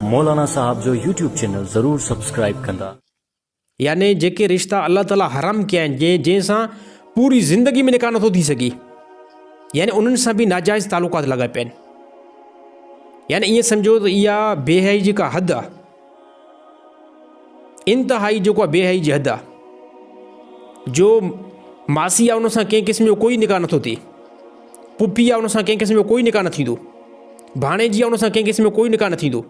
मौलाना साहब जो YouTube channel ज़रूर subscribe कंदा। यानी जेके रिश्ता अल्लाह ताला हराम कया आहिनि जंहिंसां पूरी ज़िंदगी में निकाह नथो थी सघे, यानी उन्हनि सां बि नाजाइज़ तालुकात लॻा पिया आहिनि। यानी ईअं सम्झो त इहा बेहयाई जेका हद आहे, इंतिहाई जेको आहे बेहयाई जी हद आहे, जो मासी आहे उन सां कंहिं क़िस्म जो कोई निकाह नथो थिए, पुफी आहे उन सां कंहिं क़िस्म जो कोई निकाह न थींदो, भाणेजी आहे उन सां कंहिं क़िस्म जो कोई निकाह न थींदो,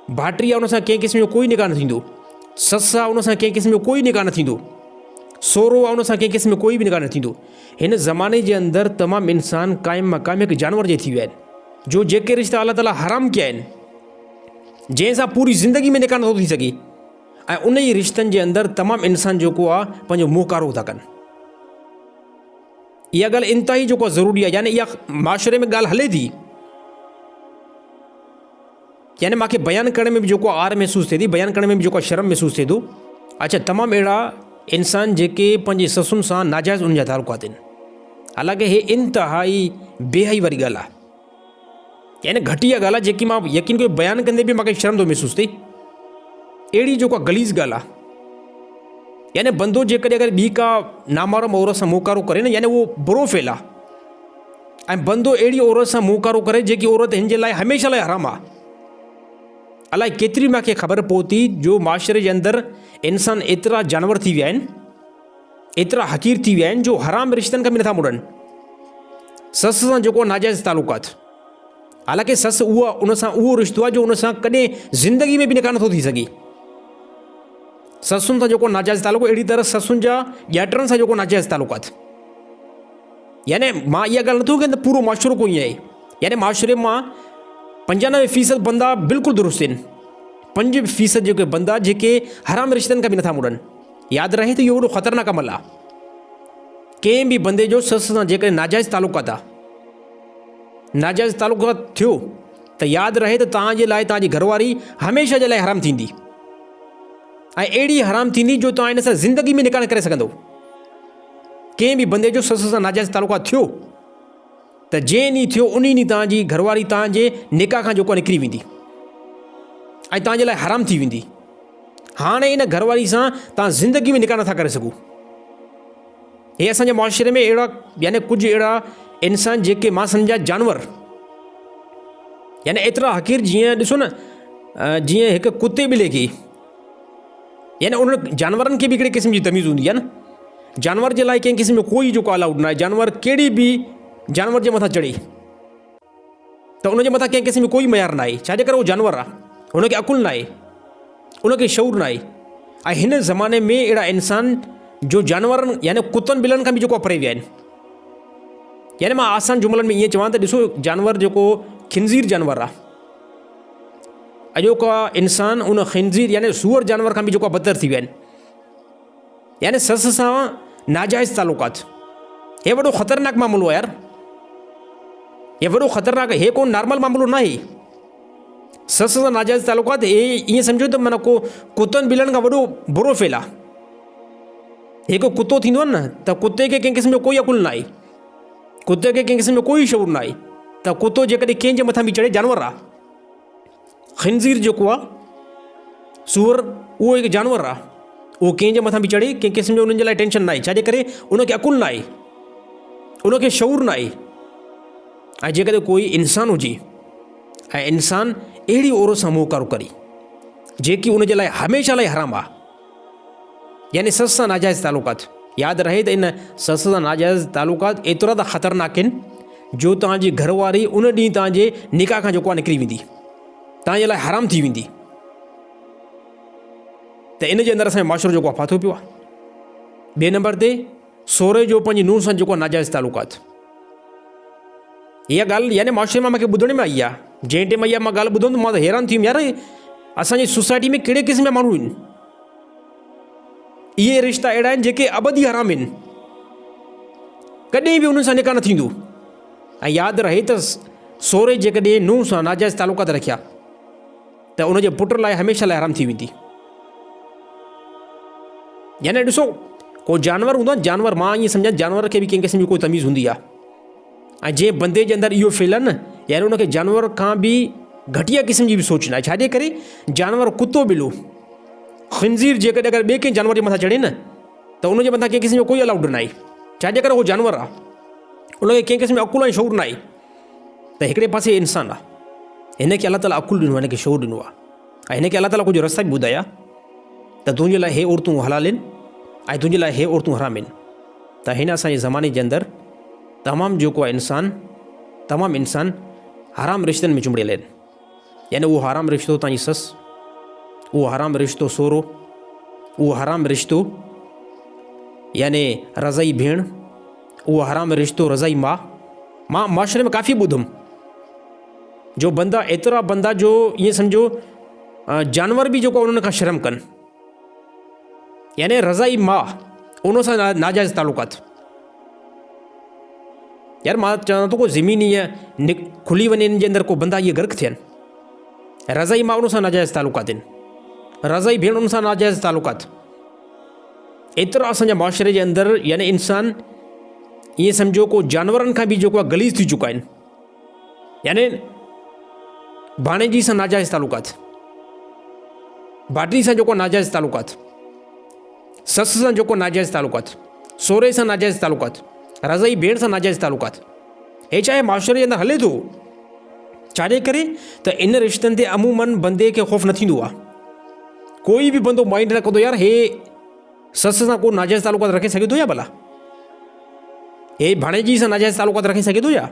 भाइटी आहे उन सां कंहिं क़िस्म जो कोई निकाह न थींदो, ससु आहे उन सां कंहिं क़िस्म जो कोई निकाह न थींदो, सोरो आहे उन सां कंहिं क़िस्म जो कोई बि निकाह न थींदो। हिन ज़माने जे अंदरि तमामु इंसान क़ाइम मक़ाम हिकु जानवर जे थी विया आहिनि, जो जेके रिश्ता अल्लाह ताला हराम कया आहिनि, जंहिंसां पूरी ज़िंदगी में निकाह नथो थी सघे, ऐं उन ई रिश्तनि जे अंदरि तमामु इंसान जेको आहे पंहिंजो मुंहं था कनि। इहा ॻाल्हि इंतिहाई जेको आहे ज़रूरी आहे, यानी इहा माशरे में ॻाल्हि हले थी, यानी मूंखे बयानु करण में बि जेको आर महसूसु थिए थी, बयानु करण में बि जेको शर्म महसूसु थिए थो। अच्छा, तमामु अहिड़ा इंसान जेके पंहिंजी ससुनि सां नाजाइज़ उन जा तालुकात आहिनि, हालांकि हे इंतिहाई बेहयाई वारी ॻाल्हि आहे, यानी घटिया ॻाल्हि आहे जेकी मां यकीन कयो बयानु कंदे बि मूंखे शर्म थो महसूसु थिए। अहिड़ी जेको आहे गलीज़ ॻाल्हि आहे, यानी बंदो जेकॾहिं अगरि ॿी का नामारम औरत सां मुंहकारो करे न, यानी उहो बुरो फेल आहे, ऐं बंदो अहिड़ी औरत सां मुंहकारो करे जेकी औरत हिन जे लाइ हमेशह लाइ हराम आहे। अलाए केतिरी मूंखे ख़बर पहुती जो माशरे जे अंदरि इंसान एतिरा जानवर थी विया आहिनि, एतिरा हक़ीर थी विया आहिनि, जो हराम रिश्तनि खां बि नथा मुड़नि। ससु सां जेको नाजाइज़ तालुकात, हालांकि ससु उहा उन सां उहो रिश्तो आहे जो उन सां कॾहिं ज़िंदगी में बि निकाह नथो थी सघे। ससुनि सां जेको नाजाइज़ तालुको, अहिड़ी तरह ससुनि जा ॼाटनि सां जेको नाजाइज़ तालुकात, यानी मां इहा ॻाल्हि नथो कयां त पूरो माशरो को ईअं आहे, यानी माशरे मां 95% बंदा बिल्कुलु दुरुस्त आहिनि, 5% जेके बंदा जेके हराम रिश्तनि खां बि नथा मुड़नि। यादि रहे त इहो वॾो ख़तरनाक अमल आहे। कंहिं बि बंदे जो सस सां जेकॾहिं नाजाइज़ तालुकात आहे, नाजाइज़ तालुकात थियो त यादि रहे त तव्हांजे लाइ तव्हांजी घरवारी हमेशह जे लाइ हराम थींदी, ऐं अहिड़ी हराम थींदी जो तव्हां हिन सां ज़िंदगी में निकाह न करे सघंदव। कंहिं बि बंदे जो सस सां नाजाइज़ तालुकात थियो त जंहिं ॾींहुं थियो उन ॾींहुं तव्हांजी घरवारी तव्हांजे निकाह खां जेको निकिरी वेंदी ऐं तव्हांजे लाइ हराम थी वेंदी। हाणे इन घरवारी सां तव्हां ज़िंदगी में निकाह नथा करे सघो। हे असांजे मुआशरे में अहिड़ा, यानी कुझु अहिड़ा इंसान जेके मां सम्झा जानवर, यानी एतिरा हक़ीर, जीअं ॾिसो न, जीअं हिकु कुते ॿिले खे, यानी उन जानवरनि खे बि हिकिड़े क़िस्म जी तमीज़ हूंदी आहे न। जानवर जे लाइ कंहिं क़िस्म जो कोई जेको अलाउड न आहे, जानवर कहिड़ी बि जानवर जे मथां चढ़े त उनजे मथां कंहिं क़िस्म जो कोई मयार न आहे, छाजे करे उहो जानवर आहे, हुनखे अकुल न आहे, उनखे शऊर न आहे। ऐं हिन ज़माने में अहिड़ा इंसान जो जानवरनि यानी कुतनि ॿिलनि खां बि जेको परे विया आहिनि, यानी मां आसान जुमलनि में ईअं चवां त ॾिसो, जानवर जेको खिंज़ीर जानवर आहे, अॼोका इंसान उन खिंज़ीर यानी सूअर जानवर खां बि जेको बदतर थी विया आहिनि। यानी सस सां नाजाइज़ तालुकात, हे वॾो ख़तरनाक मामलो आहे यार, हे वॾो ख़तरनाक, हे को नॉर्मल मामलो न आहे। सस सां नाजाइज़ तालुकात, हे ईअं सम्झो त माना को कुतनि ॿिलनि खां वॾो बुरो फेल आहे। हिकु कुतो थींदो आहे न, त कुते खे कंहिं क़िस्म जो कोई अकुल न आहे, कुते खे कंहिं क़िस्म जो कोई शऊर न आहे, त कुतो जेकॾहिं कंहिंजे मथां बि चढ़े जानवर आहे। खिंज़ीर जेको आहे सूअर, उहो हिकु जानवर आहे, उहो कंहिंजे मथां बि चढ़े, कंहिं क़िस्म जो उन्हनि जे लाइ टेंशन न आहे, छाजे करे उनखे अकुल न आहे, उनखे शऊर न आहे। ऐं जेकॾहिं कोई इंसान हुजे ऐं इंसान अहिड़ी औरत सां मुंहकारो करे जेकी उनजे लाइ हमेशह लाइ हराम आहे, यानी सस सां नाजाइज़ तालुकात, यादि रहे त इन सस सां नाजाइज़ तालुकात एतिरा त ख़तरनाक आहिनि जो तव्हांजी घरवारी उन ॾींहुं तव्हांजे निकाह खां जेको आहे निकिरी वेंदी, तव्हांजे लाइ हराम थी वेंदी। त इन जे अंदरि असांजो माशरो जेको आहे फाथो पियो आहे। ॿिए नंबर ते सोरे जो पंहिंजी नुंहुं सां जेको आहे नाजाइज़ तालुकात, इहा ॻाल्हि यानी माशरे मां मूंखे ॿुधण में आई आहे। जंहिं टाइम इहा मां ॻाल्हि ॿुधमि त मां त हैरान थी वियुमि, यार असांजी सोसाइटी में कहिड़े क़िस्म जा माण्हू आहिनि। इहे रिश्ता अहिड़ा आहिनि जेके अबदी हराम आहिनि, कॾहिं बि उन्हनि सां निकाह न थींदो। ऐं यादि रहे त सोरे जेकॾहिं नुंहुं सां नाजाइज़ तालुकात रखिया त उनजे पुट लाइ हमेशह लाइ हराम थी वेंदी। यानी ॾिसो, को जानवर हूंदो आहे, जानवर मां ईअं सम्झां जानवर खे बि कंहिं क़िस्म जी कोई तमीज़ हूंदी आहे, ऐं जंहिं बंदे जे अंदरि इहो फेल आहे न, यानी उनखे जानवर खां बि घटिया क़िस्म जी बि सोच न आहे। छाजे करे जानवर कुतो ॿिलो ख़िंज़ीर जेकॾहिं अगरि ॿिए कंहिं जानवर जे मथां चढ़े न त उनजे मथां कंहिं क़िस्म जो कोई अलाउड न आहे। छाजे करे उहो जानवर आहे, उनखे कंहिं क़िस्म जो अकुल ऐं शौर न आहे। त हिकिड़े पासे इंसानु आहे, हिनखे अलाह ताला अकुल ॾिनो आहे, हिनखे शौर ॾिनो आहे, ऐं हिनखे अलाह ताला कुझु रस्ता बि ॿुधाया त तुंहिंजे लाइ हे औरतूं हलाल आहिनि ऐं तुंहिंजे लाइ हे औरतूं हराम आहिनि। त हिन असांजे ज़माने जे अंदरि तमामु जेको आहे तमामु इंसान हराम रिश्तनि में चुंबड़ियल आहिनि। यानी उहो हराम रिश्तो तव्हांजी ससु, उहो हराम रिश्तो सोरो, उहो हराम रिश्तो यानी रज़ाई भेण, उहो हराम रिश्तो रज़ाई मां। मां माशरे में काफ़ी ॿुधुमि जो बंदा एतिरा बंदा जो ईअं सम्झो जानवर बि जेको उन्हनि खां शर्म कनि, यानी रज़ाई मां उन सां नाजाइज़ तालुकात। यार मां चवां थो को ज़मीन ईअं खुली वञे इन जे अंदरि को बंदा इहे गर्क थियनि। रज़ाई मां उन सां नाजाइज़ तालुकात आहिनि, रज़ाई भेण उन सां नाजाइज़ तालुकात। एतिरा असांजे माशरे जे अंदरि यानी इंसान ईअं सम्झो को जानवरनि खां बि जेको आहे गलीज़ थी चुका आहिनि। यानी भाणेजी सां नाजाइज़ तालुकात, भाटी सां जेको नाजाइज़ तालुकात, सस सां जेको नाजाइज़ तालुकात, सोरे सां नाजाइज़ तालुकात, रज़ाई भेण सां नाजाइज़ तालुकात। हे छा आहे माशरे जे अंदरि हले थो। छाजे करे त इन रिश्तनि ते अमूमन बंदे खे ख़ौफ़ न थींदो आहे। कोई बि बंदो माइंड न कंदो यार हे सस सां को नाजाइज़ तालुकात रखे सघे थो या भला, हे भाणेजी सां नाजाइज़ तालुकात रखे सघे थो या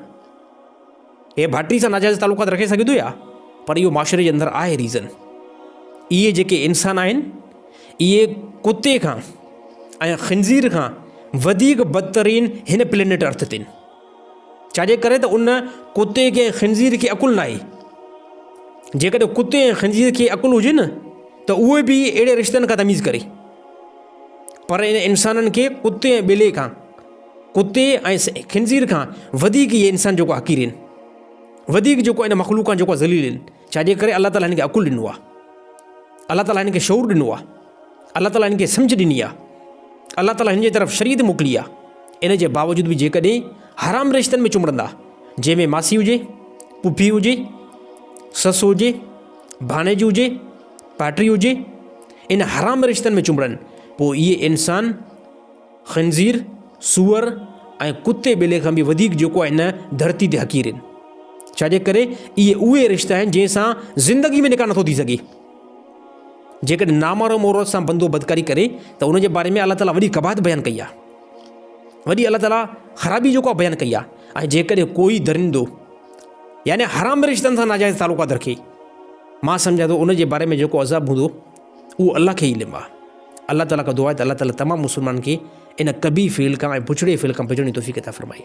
हे भाटी सां नाजाइज़ तालुकात रखे सघे थो या। पर इहो माशरे जे अंदरि आहे रीज़न। इहे जेके इंसान आहिनि इहे कुते खां ऐं ख़िंज़ीर खां वधीक बदतरीन हिन प्लेनेट अर्थ ते। छाजे करे त उन कुते खे ख़िंज़ीर खे अकुल न आहे। जेकॾहिं कुते ऐं ख़िंज़ीर खे अकुल हुजे न त उहे बि अहिड़े रिश्तनि खां तमीज़ करे। पर इन इंसाननि खे कुते ऐं ॿिले खां, कुते ऐं ख़िंज़ीर खां वधीक इहे इंसान जेको हक़ीर आहिनि, वधीक जेको इन मख़लूक़ खां जेको ज़लील आहिनि। छाजे करे अलाह ताला हिन खे अकुल ॾिनो आहे, अलाह ताला हिन खे शौर ॾिनो आहे, अलाह ताला हिन खे सम्झ ॾिनी आहे, अलाह ताला हिन जे तरफ़ शरीयत मोकिली आहे। इन जे बावजूद बि जेकॾहिं हराम रिश्तनि में चुमड़ंदा, जंहिंमें मासी हुजे, पुफी हुजे, ससु हुजे, भाणेजी हुजे, पाटी हुजे, इन हराम रिश्तनि में चुमड़नि, पोइ इहे इंसान ख़िंज़ीर, सूअर ऐं कुते ॿिले खां बि वधीक जेको आहे हिन धरती ते हक़ीर आहिनि। छाजे करे इहे उहे रिश्ता आहिनि जंहिंसां ज़िंदगी में निकाह नथो थी सघे। जेकॾहिं नामहरम औरत सां बंदो बदकारी करे त उनजे बारे में अलाह ताला वॾी कबात बयानु कई आहे, वॾी अलाह ताला ख़राबी जेको आहे बयानु कई आहे। ऐं जेकॾहिं कोई दरिंदो यानी हराम रिश्तनि सां नाजाइज़ तालुकात रखे, मां सम्झां थो उनजे बारे में जेको अज़ाब हूंदो उहो अलाह खे ई इल्मु आहे। अलाह ताला खां दुआ आहे त अलाह ताला तमामु मुस्लमान खे इन कबी फ़ेल खां ऐं बुछड़े फ़ेल खां बचण जी तौफ़ीक़ अता फ़रमाए।